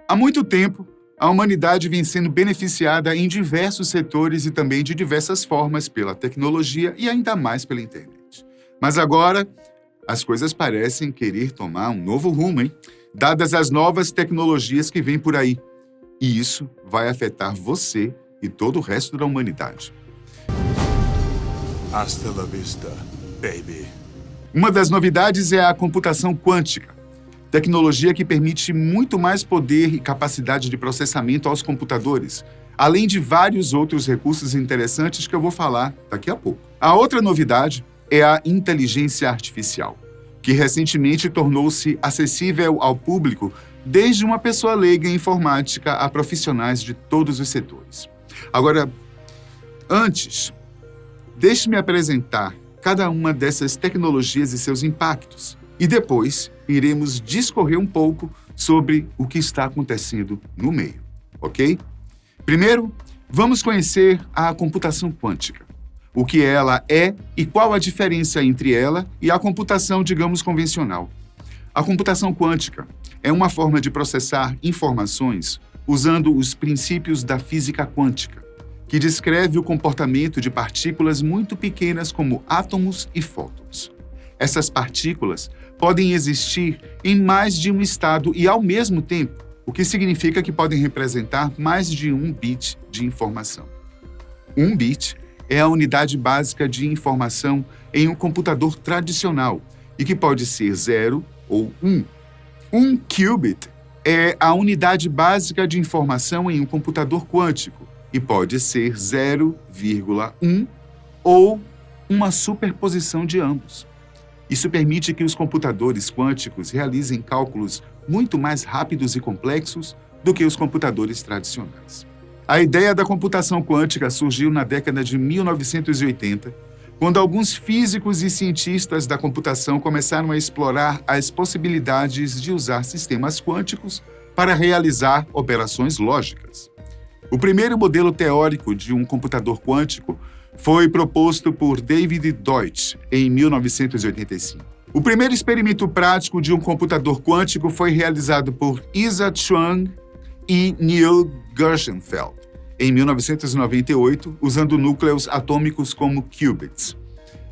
Há muito tempo, a humanidade vem sendo beneficiada em diversos setores e também de diversas formas pela tecnologia e ainda mais pela internet. Mas agora, as coisas parecem querer tomar um novo rumo, hein? Dadas as novas tecnologias que vêm por aí. E isso vai afetar você e todo o resto da humanidade. Hasta la vista, baby. Uma das novidades é a computação quântica, tecnologia que permite muito mais poder e capacidade de processamento aos computadores, além de vários outros recursos interessantes que eu vou falar daqui a pouco. A outra novidade é a inteligência artificial, que recentemente tornou-se acessível ao público desde uma pessoa leiga em informática a profissionais de todos os setores. Agora, antes, deixe-me apresentar cada uma dessas tecnologias e seus impactos, e depois iremos discorrer um pouco sobre o que está acontecendo no meio, ok? Primeiro, vamos conhecer a computação quântica, o que ela é e qual a diferença entre ela e a computação, digamos, convencional. A computação quântica é uma forma de processar informações usando os princípios da física quântica, que descreve o comportamento de partículas muito pequenas como átomos e fótons. Essas partículas podem existir em mais de um estado e ao mesmo tempo, o que significa que podem representar mais de um bit de informação. Um bit é a unidade básica de informação em um computador tradicional e que pode ser 0 ou 1. Um qubit é a unidade básica de informação em um computador quântico e pode ser 0,1 ou uma superposição de ambos. Isso permite que os computadores quânticos realizem cálculos muito mais rápidos e complexos do que os computadores tradicionais. A ideia da computação quântica surgiu na década de 1980, quando alguns físicos e cientistas da computação começaram a explorar as possibilidades de usar sistemas quânticos para realizar operações lógicas. O primeiro modelo teórico de um computador quântico foi proposto por David Deutsch em 1985. O primeiro experimento prático de um computador quântico foi realizado por Isaac Chuang e Neil Gershenfeld em 1998, usando núcleos atômicos como qubits.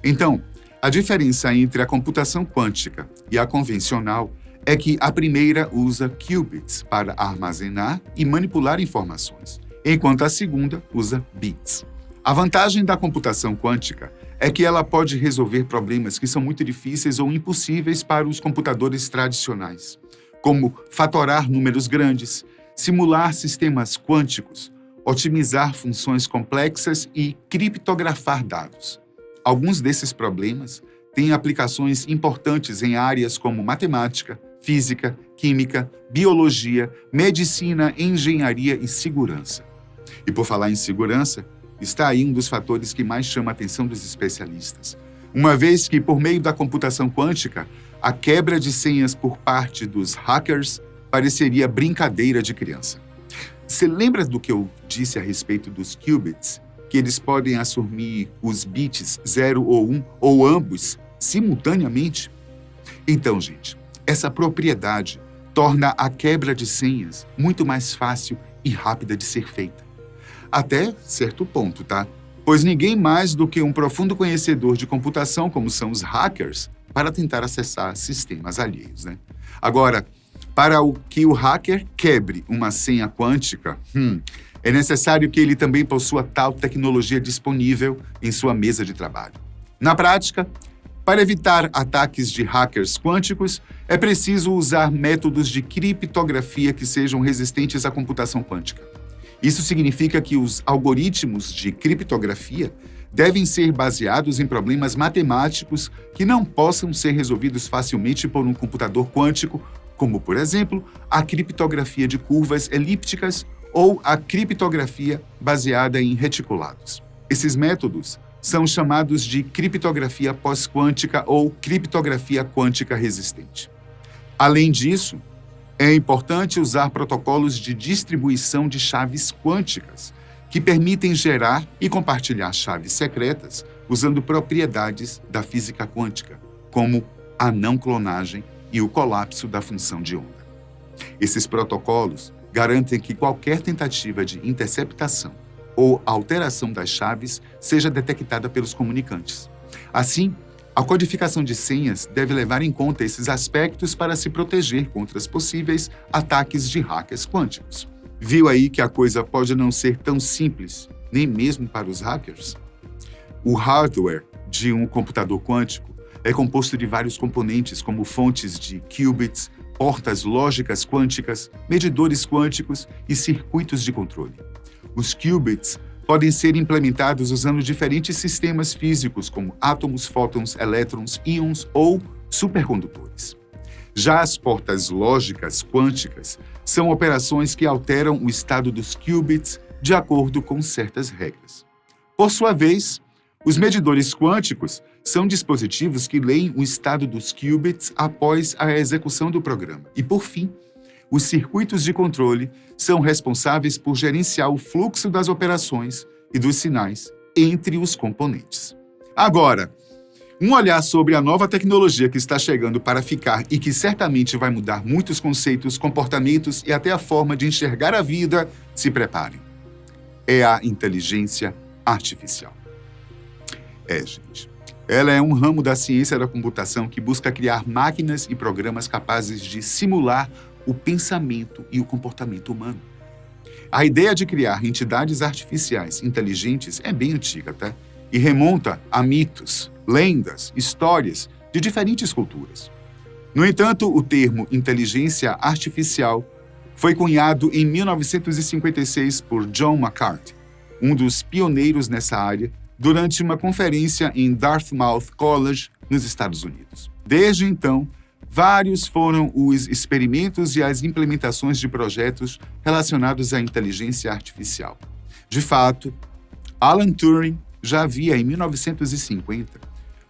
Então, a diferença entre a computação quântica e a convencional é que a primeira usa qubits para armazenar e manipular informações, enquanto a segunda usa bits. A vantagem da computação quântica é que ela pode resolver problemas que são muito difíceis ou impossíveis para os computadores tradicionais, como fatorar números grandes, simular sistemas quânticos, otimizar funções complexas e criptografar dados. Alguns desses problemas têm aplicações importantes em áreas como matemática, física, química, biologia, medicina, engenharia e segurança. E por falar em segurança, está aí um dos fatores que mais chama a atenção dos especialistas, uma vez que, por meio da computação quântica, a quebra de senhas por parte dos hackers pareceria brincadeira de criança. Você lembra do que eu disse a respeito dos qubits? Que eles podem assumir os bits 0 ou 1, ou ambos, simultaneamente? Então, gente, essa propriedade torna a quebra de senhas muito mais fácil e rápida de ser feita. Até certo ponto, tá? Pois ninguém mais do que um profundo conhecedor de computação, como são os hackers, para tentar acessar sistemas alheios, né? Agora, para que o hacker quebre uma senha quântica, é necessário que ele também possua tal tecnologia disponível em sua mesa de trabalho. Na prática, para evitar ataques de hackers quânticos, é preciso usar métodos de criptografia que sejam resistentes à computação quântica. Isso significa que os algoritmos de criptografia devem ser baseados em problemas matemáticos que não possam ser resolvidos facilmente por um computador quântico, como, por exemplo, a criptografia de curvas elípticas ou a criptografia baseada em reticulados. Esses métodos são chamados de criptografia pós-quântica ou criptografia quântica resistente. Além disso, é importante usar protocolos de distribuição de chaves quânticas, que permitem gerar e compartilhar chaves secretas usando propriedades da física quântica, como a não clonagem e o colapso da função de onda. Esses protocolos garantem que qualquer tentativa de interceptação ou alteração das chaves seja detectada pelos comunicantes. Assim, a codificação de senhas deve levar em conta esses aspectos para se proteger contra os possíveis ataques de hackers quânticos. Viu aí que a coisa pode não ser tão simples, nem mesmo para os hackers? O hardware de um computador quântico é composto de vários componentes, como fontes de qubits, portas lógicas quânticas, medidores quânticos e circuitos de controle. Os qubits podem ser implementados usando diferentes sistemas físicos, como átomos, fótons, elétrons, íons ou supercondutores. Já as portas lógicas quânticas são operações que alteram o estado dos qubits de acordo com certas regras. Por sua vez, os medidores quânticos são dispositivos que leem o estado dos qubits após a execução do programa. E, por fim, os circuitos de controle são responsáveis por gerenciar o fluxo das operações e dos sinais entre os componentes. Agora, um olhar sobre a nova tecnologia que está chegando para ficar e que certamente vai mudar muitos conceitos, comportamentos e até a forma de enxergar a vida, se preparem. É a inteligência artificial. Gente. Ela é um ramo da ciência da computação que busca criar máquinas e programas capazes de simular o pensamento e o comportamento humano. A ideia de criar entidades artificiais inteligentes é bem antiga, tá? E remonta a mitos, lendas, histórias de diferentes culturas. No entanto, o termo inteligência artificial foi cunhado em 1956 por John McCarthy, um dos pioneiros nessa área, durante uma conferência em Dartmouth College, nos Estados Unidos. Desde então, vários foram os experimentos e as implementações de projetos relacionados à inteligência artificial. De fato, Alan Turing já havia, em 1950,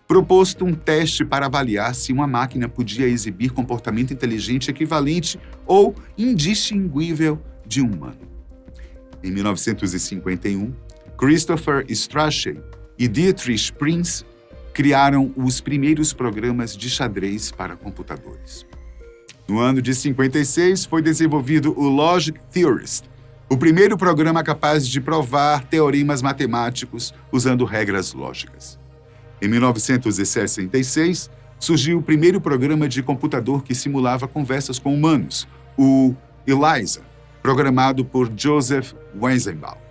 proposto um teste para avaliar se uma máquina podia exibir comportamento inteligente equivalente ou indistinguível de um humano. Em 1951, Christopher Strachey e Dietrich Prinz criaram os primeiros programas de xadrez para computadores. No ano de 56, foi desenvolvido o Logic Theorist, o primeiro programa capaz de provar teoremas matemáticos usando regras lógicas. Em 1966, surgiu o primeiro programa de computador que simulava conversas com humanos, o ELIZA, programado por Joseph Weizenbaum.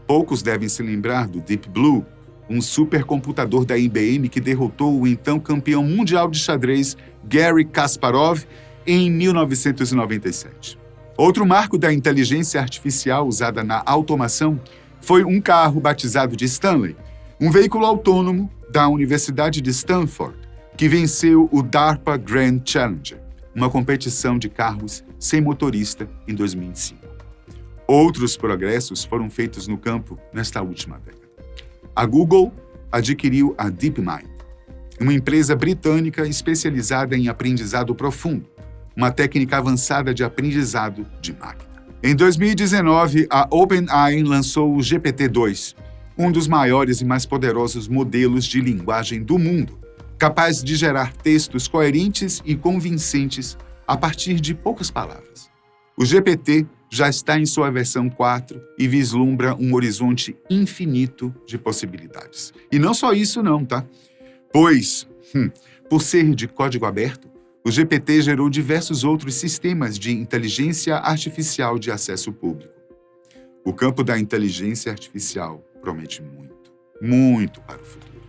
Poucos devem se lembrar do Deep Blue, um supercomputador da IBM que derrotou o então campeão mundial de xadrez Garry Kasparov em 1997. Outro marco da inteligência artificial usada na automação foi um carro batizado de Stanley, um veículo autônomo da Universidade de Stanford, que venceu o DARPA Grand Challenger, uma competição de carros sem motorista em 2005. Outros progressos foram feitos no campo nesta última década. A Google adquiriu a DeepMind, uma empresa britânica especializada em aprendizado profundo, uma técnica avançada de aprendizado de máquina. Em 2019, a OpenAI lançou o GPT-2, um dos maiores e mais poderosos modelos de linguagem do mundo, capaz de gerar textos coerentes e convincentes a partir de poucas palavras. O GPT já está em sua versão 4 e vislumbra um horizonte infinito de possibilidades. E não só isso não, tá? Pois, por ser de código aberto, o GPT gerou diversos outros sistemas de inteligência artificial de acesso público. O campo da inteligência artificial promete muito para o futuro.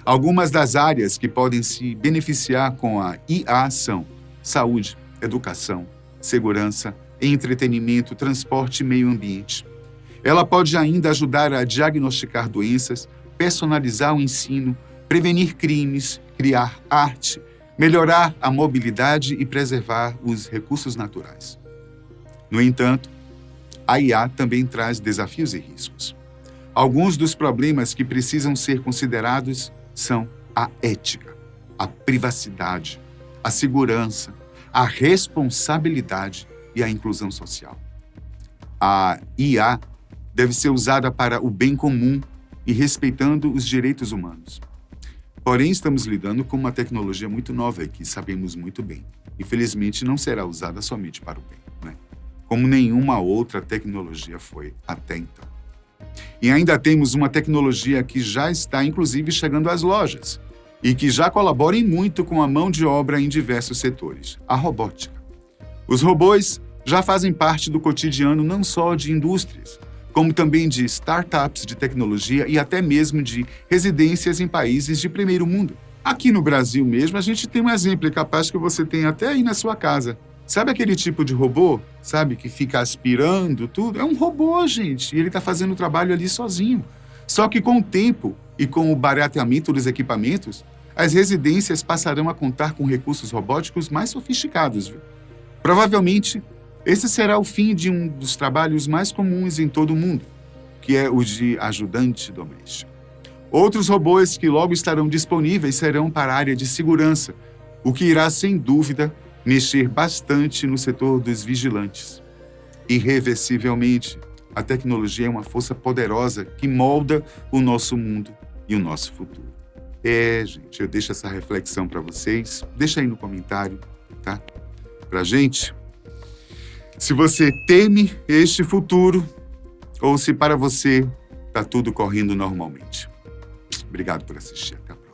Algumas das áreas que podem se beneficiar com a IA são saúde, educação, segurança, entretenimento, transporte e meio ambiente. Ela pode ainda ajudar a diagnosticar doenças, personalizar o ensino, prevenir crimes, criar arte, melhorar a mobilidade e preservar os recursos naturais. No entanto, a IA também traz desafios e riscos. Alguns dos problemas que precisam ser considerados são a ética, a privacidade, a segurança, a responsabilidade e a inclusão social. A IA deve ser usada para o bem comum e respeitando os direitos humanos. Porém, estamos lidando com uma tecnologia muito nova e que sabemos muito bem. Infelizmente, não será usada somente para o bem, né? Como nenhuma outra tecnologia foi até então. E ainda temos uma tecnologia que já está, inclusive, chegando às lojas e que já colabora e muito com a mão de obra em diversos setores, a robótica. Os robôs já fazem parte do cotidiano não só de indústrias, como também de startups de tecnologia e até mesmo de residências em países de primeiro mundo. Aqui no Brasil mesmo, a gente tem um exemplo capaz que você tem até aí na sua casa. Sabe aquele tipo de robô, sabe, que fica aspirando tudo? É um robô, gente, e ele está fazendo o trabalho ali sozinho. Só que com o tempo e com o barateamento dos equipamentos, as residências passarão a contar com recursos robóticos mais sofisticados, viu? Provavelmente, esse será o fim de um dos trabalhos mais comuns em todo o mundo, que é o de ajudante doméstico. Outros robôs que logo estarão disponíveis serão para a área de segurança, o que irá, sem dúvida, mexer bastante no setor dos vigilantes. Irreversivelmente, a tecnologia é uma força poderosa que molda o nosso mundo e o nosso futuro. Gente, eu deixo essa reflexão para vocês. Deixa aí no comentário, tá? Pra gente. Se você teme este futuro ou se para você está tudo correndo normalmente. Obrigado por assistir. Até a próxima.